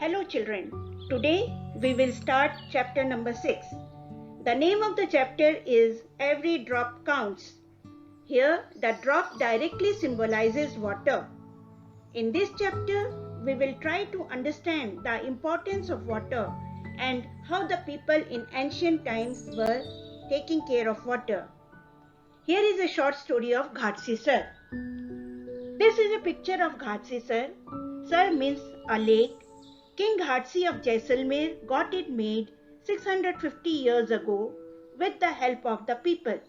Hello children, today we will start chapter number 6. The name of the chapter is Every Drop Counts. Here the drop directly symbolizes water. In this chapter we will try to understand the importance of water and how the people in ancient times were taking care of water. Here is a short story of Ghatsi Sar. This is a picture of Ghatsi Sar. Sar means a lake. King Ghatsi of Jaisalmer got it made 650 years ago with the help of the people.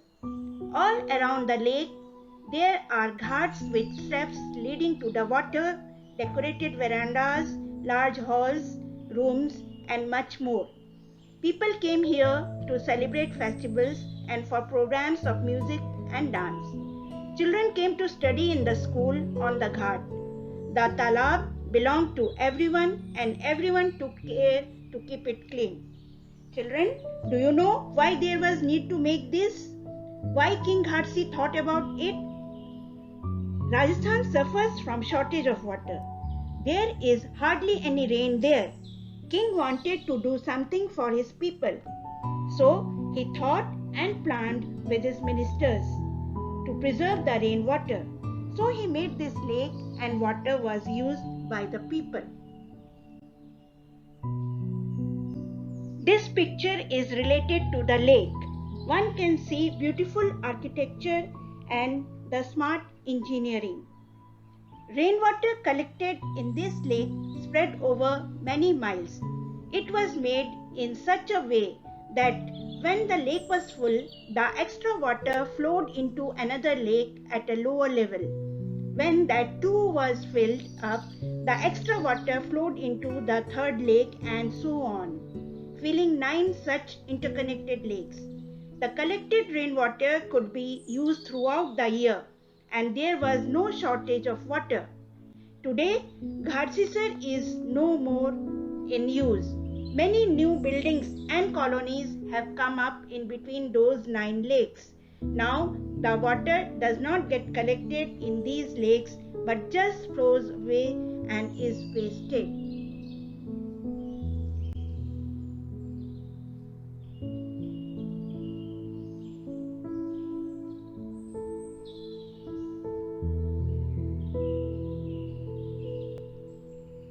All around the lake there are ghats with steps leading to the water, decorated verandas, large halls, rooms and much more. People came here to celebrate festivals and for programs of music and dance. Children came to study in the school on the ghat. The talab belonged to everyone and everyone took care to keep it clean. Children, do you know why there was need to make this? Why King Ghatsi thought about it? Rajasthan suffers from shortage of water. There is hardly any rain there. King wanted to do something for his people. So he thought and planned with his ministers to preserve the rainwater. So he made this lake and water was used by the people. This picture is related to the lake. One can see beautiful architecture and the smart engineering. Rainwater collected in this lake spread over many miles. It was made in such a way that when the lake was full, the extra water flowed into another lake at a lower level. When that too was filled up, the extra water flowed into the third lake and so on, filling 9 such interconnected lakes. The collected rainwater could be used throughout the year and there was no shortage of water. Today, Ghatsi Sar is no more in use. Many new buildings and colonies have come up in between those 9 lakes. Now, the water does not get collected in these lakes but just flows away and is wasted.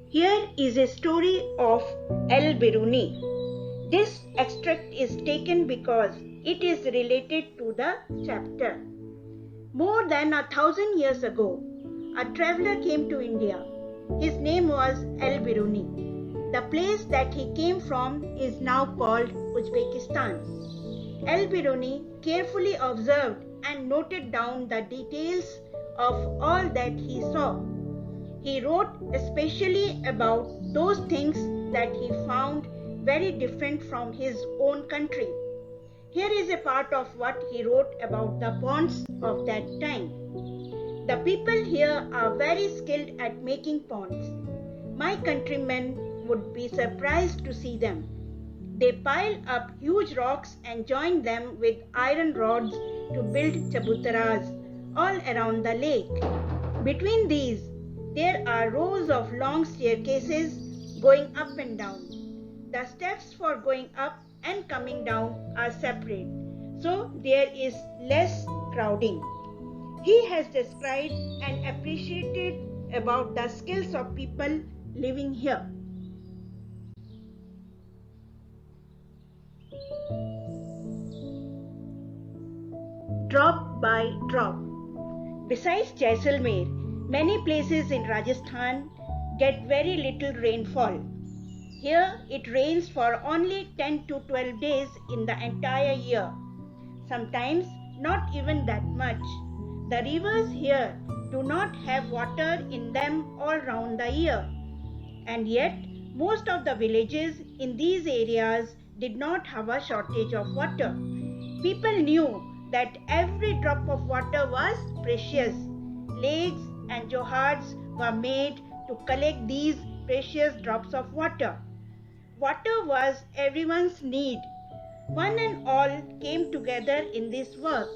Here is a story of El Biruni. This extract is taken because it is related to the chapter. More than 1,000 years ago, a traveler came to India. His name was El Biruni. The place that he came from is now called Uzbekistan. El Biruni carefully observed and noted down the details of all that he saw. He wrote especially about those things that he found very different from his own country. Here is a part of what he wrote about the ponds of that time. The people here are very skilled at making ponds. My countrymen would be surprised to see them. They pile up huge rocks and join them with iron rods to build chabutaras all around the lake. Between these, there are rows of long staircases going up and down. The steps for going up and coming down are separate, so there is less crowding. He has described and appreciated about the skills of people living here. Drop by drop. Besides Jaisalmer, many places in Rajasthan get very little rainfall. Here it rains for only 10 to 12 days in the entire year. Sometimes not even that much. The rivers here do not have water in them all round the year. And yet most of the villages in these areas did not have a shortage of water. People knew that every drop of water was precious. Lakes and johars were made to collect these precious drops of water. Water was everyone's need. One and all came together in this work,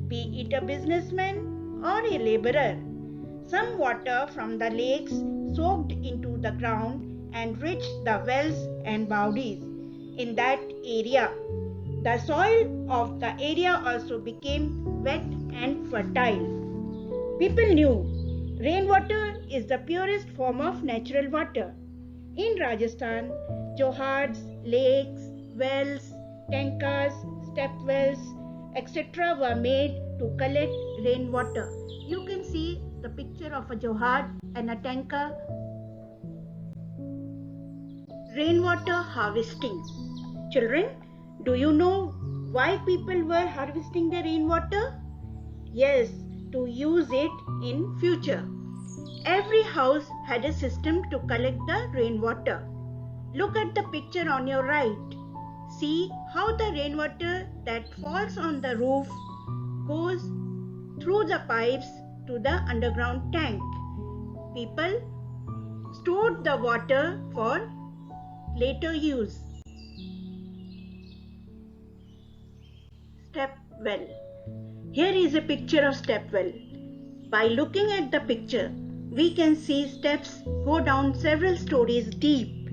be it a businessman or a laborer. Some water from the lakes soaked into the ground enrich the wells and bowdies in that area. The soil of the area also became wet and fertile. People knew rainwater is the purest form of natural water. In Rajasthan, johards, lakes, wells, tankas, step wells, etc. were made to collect rainwater. You can see the picture of a johad and a tanka. Rainwater harvesting. Children, do you know why people were harvesting the rainwater? Yes, to use it in future. Every house had a system to collect the rainwater. Look at the picture on your right. See how the rainwater that falls on the roof goes through the pipes to the underground tank. People stored the water for later use. Step well. Here is a picture of step well. By looking at the picture, we can see steps go down several stories deep.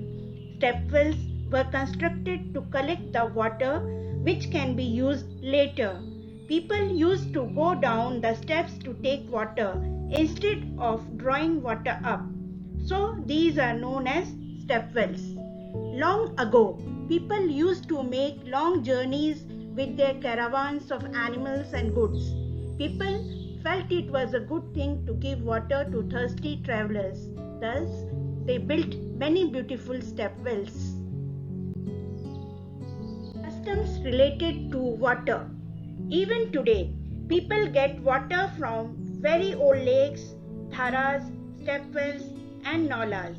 Step wells were constructed to collect the water which can be used later. People used to go down the steps to take water instead of drawing water up. So these are known as step wells. Long ago, people used to make long journeys with their caravans of animals and goods. People felt it was a good thing to give water to thirsty travelers. Thus, they built many beautiful step wells. Customs related to water. Even today, people get water from very old lakes, dharas, step wells, and nalas.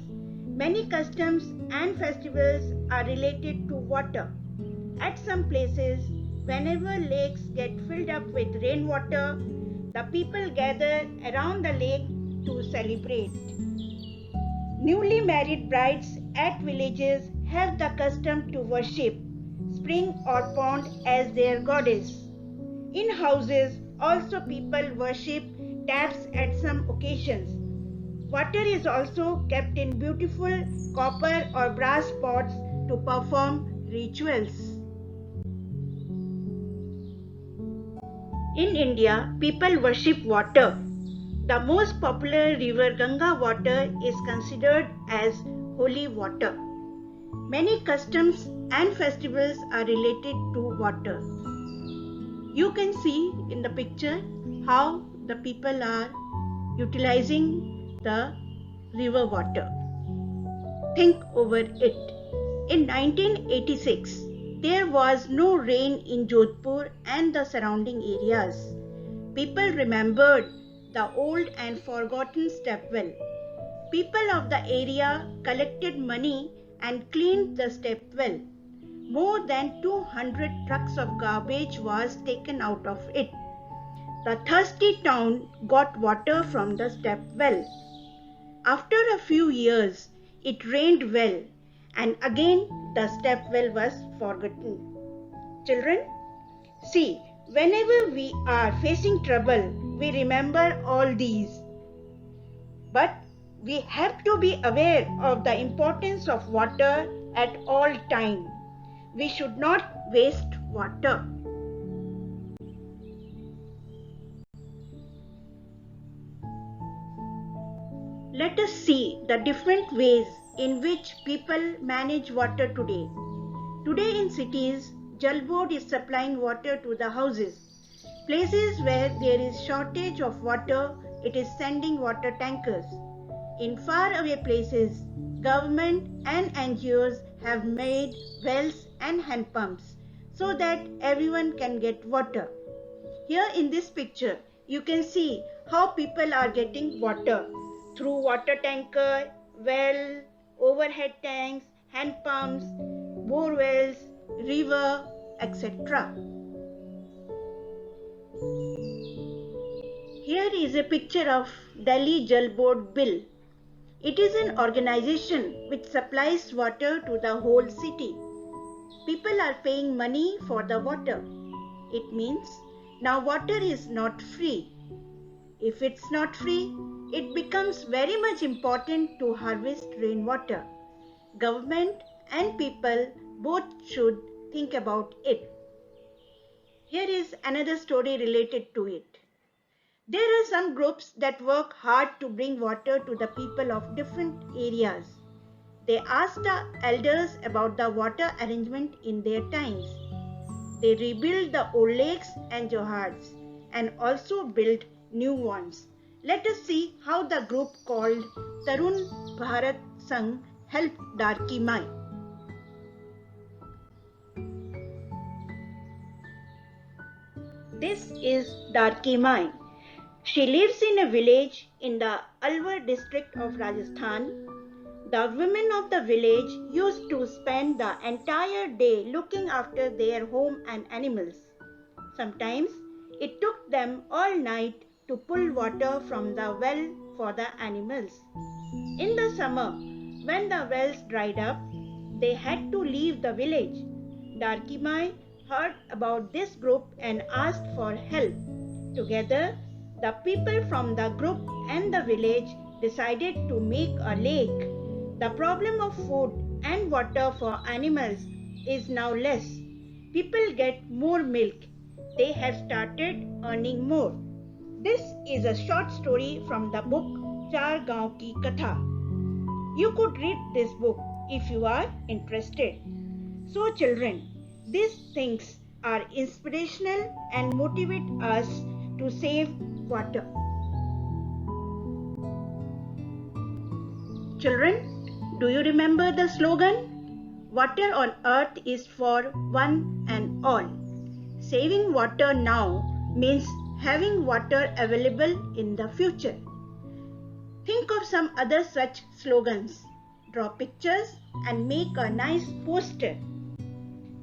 Many customs and festivals are related to water. At some places, whenever lakes get filled up with rainwater, the people gather around the lake to celebrate. Newly married brides at villages have the custom to worship spring or pond as their goddess. In houses, also people worship taps at some occasions. Water is also kept in beautiful copper or brass pots to perform rituals. In India, people worship water. The most popular river Ganga water is considered as holy water. Many customs and festivals are related to water. You can see in the picture how the people are utilizing the river water. Think over it. In 1986, there was no rain in Jodhpur and the surrounding areas. People remembered the old and forgotten step well. People of the area collected money and cleaned the step well. More than 200 trucks of garbage was taken out of it. The thirsty town got water from the step well. After a few years, it rained well, and again the step well was forgotten. Children, see, whenever we are facing trouble, we remember all these. But we have to be aware of the importance of water at all times. We should not waste water. Let us see the different ways in which people manage water today. Today in cities, Jal Board is supplying water to the houses. Places where there is shortage of water, it is sending water tankers. In faraway places, government and NGOs have made wells and hand pumps so that everyone can get water. Here in this picture, you can see how people are getting water through water tanker, well, overhead tanks, hand pumps, bore wells, river, etc. Here is a picture of Delhi Jal Board Bill. It is an organization which supplies water to the whole city. People are paying money for the water. It means now water is not free. If it's not free, it becomes very much important to harvest rainwater. Government and people both should think about it. Here is another story related to it. There are some groups that work hard to bring water to the people of different areas. They ask the elders about the water arrangement in their times. They rebuild the old lakes and johards and also build new ones. Let us see how the group called Tarun Bharat Sangh helped Darki Mai. This is Darki Mai. She lives in a village in the Alwar district of Rajasthan. The women of the village used to spend the entire day looking after their home and animals. Sometimes it took them all night to pull water from the well for the animals. In the summer, when the wells dried up, they had to leave the village. Darki Mai heard about this group and asked for help. Together, the people from the group and the village decided to make a lake. The problem of food and water for animals is now less. People get more milk. They have started earning more. This is a short story from the book Char Gaon Ki Katha. You could read this book if you are interested. So children, these things are inspirational and motivate us to save water. Children, do you remember the slogan? Water on earth is for one and all. Saving water now means having water available in the future. Think of some other such slogans. Draw pictures and make a nice poster.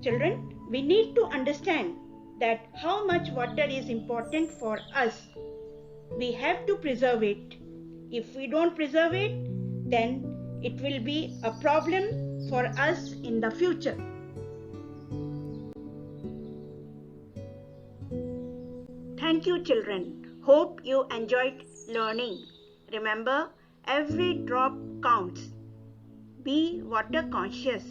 Children, we need to understand that how much water is important for us. We have to preserve it. If we don't preserve it, then it will be a problem for us in the future. Thank you, children. Hope you enjoyed learning. Remember, every drop counts. Be water conscious.